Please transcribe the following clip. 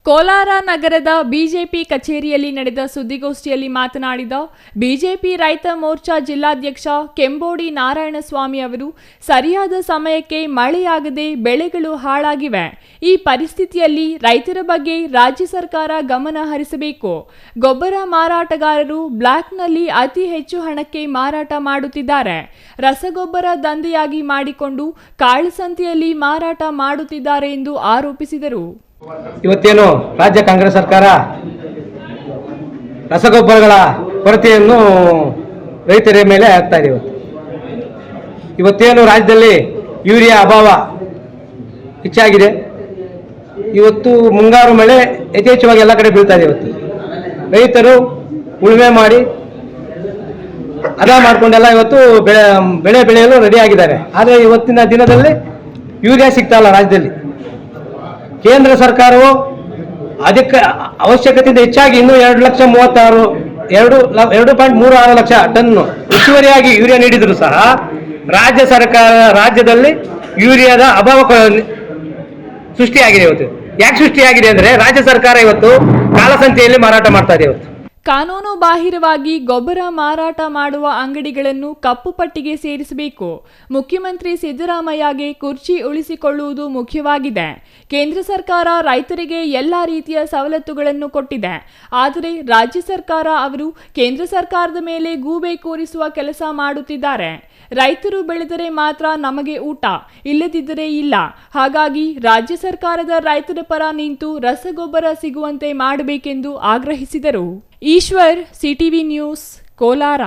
ಕೋಲಾರ ನಗರದ ಬಿಜೆಪಿ ಕಚೇರಿಯಲ್ಲಿ ನಡೆದ ಸುದ್ದಿಗೋಷ್ಠಿಯಲ್ಲಿ ಮಾತನಾಡಿದ ಬಿಜೆಪಿ ರೈತ ಮೋರ್ಚಾ ಜಿಲ್ಲಾಧ್ಯಕ್ಷ ಕೆಂಬೋಡಿ ನಾರಾಯಣಸ್ವಾಮಿ ಅವರು, ಸರಿಯಾದ ಸಮಯಕ್ಕೆ ಮಳೆಯಾಗದೆ ಬೆಳೆಗಳು ಹಾಳಾಗಿವೆ. ಈ ಪರಿಸ್ಥಿತಿಯಲ್ಲಿ ರೈತರ ಬಗ್ಗೆ ರಾಜ್ಯ ಸರ್ಕಾರ ಗಮನ ಹರಿಸಬೇಕು. ಗೊಬ್ಬರ ಮಾರಾಟಗಾರರು ಬ್ಲಾಕ್ನಲ್ಲಿ ಅತಿ ಹೆಚ್ಚು ಹಣಕ್ಕೆ ಮಾರಾಟ ಮಾಡುತ್ತಿದ್ದಾರೆ. ರಸಗೊಬ್ಬರ ದಂಧೆಯಾಗಿ ಮಾಡಿಕೊಂಡು ಕಾಳಸಂತೆಯಲ್ಲಿ ಮಾರಾಟ ಮಾಡುತ್ತಿದ್ದಾರೆ ಎಂದು ಆರೋಪಿಸಿದರು. ಇವತ್ತೇನು ರಾಜ್ಯ ಕಾಂಗ್ರೆಸ್ ಸರ್ಕಾರ ರಸಗೊಬ್ಬರಗಳ ಕೊರತೆಯನ್ನು ರೈತರ ಮೇಲೆ ಆಗ್ತಾ ಇದೆ. ಇವತ್ತೇನು ರಾಜ್ಯದಲ್ಲಿ ಯೂರಿಯಾ ಅಭಾವ ಹೆಚ್ಚಾಗಿದೆ. ಇವತ್ತು ಮುಂಗಾರು ಮಳೆ ಯಥೇಚ್ಛವಾಗಿ ಎಲ್ಲ ಕಡೆ ಬೀಳ್ತಾ ಇದೆ. ಇವತ್ತು ರೈತರು ಉಳುಮೆ ಮಾಡಿ ಅದ ಮಾಡಿಕೊಂಡೆಲ್ಲ ಇವತ್ತು ಬೆಳೆಯಲು ರೆಡಿ ಆಗಿದ್ದಾರೆ. ಆದರೆ ಇವತ್ತಿನ ದಿನದಲ್ಲಿ ಯೂರಿಯಾ ಸಿಗ್ತಾ ಇಲ್ಲ ರಾಜ್ಯದಲ್ಲಿ. ಕೇಂದ್ರ ಸರ್ಕಾರವು ಅದಕ್ಕೆ ಅವಶ್ಯಕತೆಯಿಂದ ಹೆಚ್ಚಾಗಿ ಇನ್ನೂ 2,36,2.36 ಲಕ್ಷ ಟನ್ ಹೆಚ್ಚುವರಿಯಾಗಿ ಯೂರಿಯಾ ನೀಡಿದರೂ ಸಹ ರಾಜ್ಯದಲ್ಲಿ ಯೂರಿಯಾದ ಅಭಾವ ಸೃಷ್ಟಿಯಾಗಿದೆ. ಇವತ್ತು ಯಾಕೆ ಸೃಷ್ಟಿಯಾಗಿದೆ ಅಂದರೆ ರಾಜ್ಯ ಸರ್ಕಾರ ಇವತ್ತು ಕಾಳಸಂತೆಯಲ್ಲಿ ಮಾರಾಟ ಮಾಡ್ತಾ ಇದೆ. ಇವತ್ತು ಕಾನೂನು ಬಾಹಿರವಾಗಿ ಗೊಬ್ಬರ ಮಾರಾಟ ಮಾಡುವ ಅಂಗಡಿಗಳನ್ನು ಕಪ್ಪು ಪಟ್ಟಿಗೆ ಸೇರಿಸಬೇಕು. ಮುಖ್ಯಮಂತ್ರಿ ಸಿದ್ದರಾಮಯ್ಯಗೆ ಕುರ್ಚಿ ಉಳಿಸಿಕೊಳ್ಳುವುದು ಮುಖ್ಯವಾಗಿದೆ. ಕೇಂದ್ರ ಸರ್ಕಾರ ರೈತರಿಗೆ ಎಲ್ಲ ರೀತಿಯ ಸವಲತ್ತುಗಳನ್ನು ಕೊಟ್ಟಿದೆ. ಆದರೆ ರಾಜ್ಯ ಸರ್ಕಾರ ಅವರು ಕೇಂದ್ರ ಸರ್ಕಾರದ ಮೇಲೆ ಗೂಬೆ ಕೂರಿಸುವ ಕೆಲಸ ಮಾಡುತ್ತಿದ್ದಾರೆ. ರೈತರು ಬೆಳೆದರೆ ಮಾತ್ರ ನಮಗೆ ಊಟ, ಇಲ್ಲದಿದ್ದರೆ ಇಲ್ಲ. ಹಾಗಾಗಿ ರಾಜ್ಯ ಸರ್ಕಾರದ ರೈತರ ಪರ ನಿಂತು ರಸಗೊಬ್ಬರ ಸಿಗುವಂತೆ ಮಾಡಬೇಕೆಂದು ಆಗ್ರಹಿಸಿದರು. Eshwar, CTV news, Kolar.